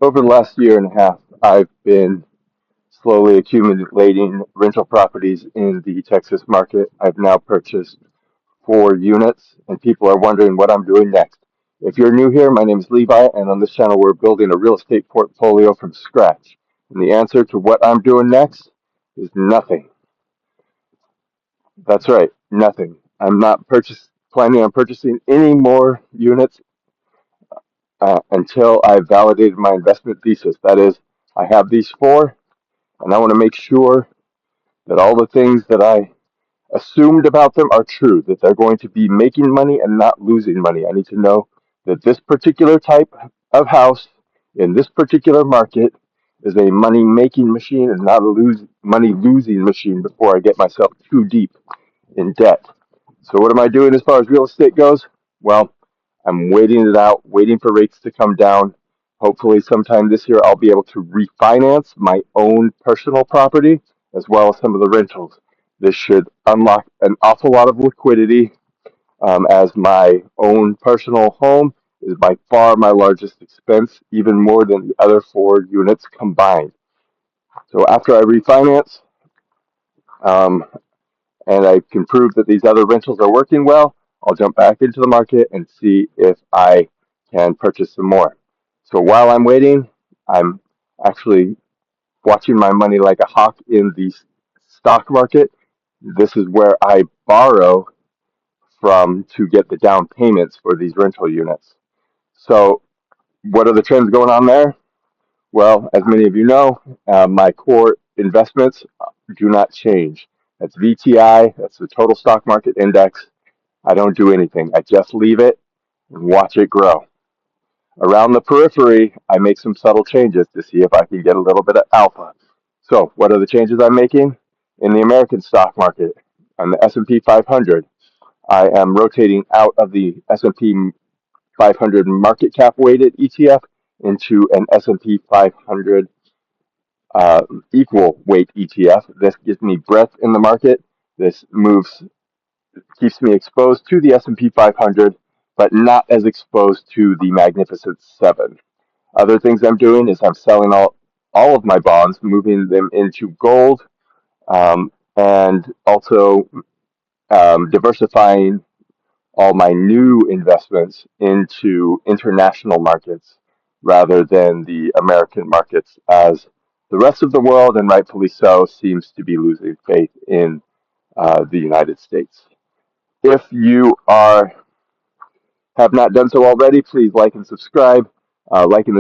Over the last year and a half, I've been slowly accumulating rental properties in the Texas market. I've now purchased 4 units, and people are wondering what I'm doing next. If you're new here, my name is Levi, and on this channel, we're building a real estate portfolio from scratch. And the answer to what I'm doing next is nothing. That's right, nothing. I'm not planning on purchasing any more units until I've validated my investment thesis. That is, I have these four, and I want to make sure that all the things that I assumed about them are true, that they're going to be making money and not losing money. I need to know that this particular type of house in this particular market is a money making machine and not a money losing machine before I get myself too deep in debt. So, what am I doing as far as real estate goes? Well, I'm waiting it out, waiting for rates to come down. Hopefully, sometime this year, I'll be able to refinance my own personal property as well as some of the rentals. This should unlock an awful lot of liquidity, as my own personal home is by far my largest expense, even more than the other 4 units combined. So, after I refinance, um, and I can prove that these other rentals are working well, I'll jump back into the market and see if I can purchase some more. So while I'm waiting, I'm actually watching my money like a hawk in the stock market. This is where I borrow from to get the down payments for these rental units. So, what are the trends going on there? Well, as many of you know, my core investments do not change. That's VTI, that's the total stock market index. I don't do anything. I just leave it and watch it grow. Around the periphery, I make some subtle changes to see if I can get a little bit of alpha. So, what are the changes I'm making? In the American stock market, on the S&P 500, I am rotating out of the S&P 500 market cap weighted ETF into an S&P 500 equal weight ETF. This gives me breadth in the market. This keeps me exposed to the S&P 500, but not as exposed to the Magnificent Seven. Other things I'm doing is I'm selling all of my bonds, moving them into gold, and also diversifying all my new investments into international markets rather than the American markets, as the rest of the world, and rightfully so, seems to be losing faith in the United States. If you have not done so already, please like and subscribe. Liking this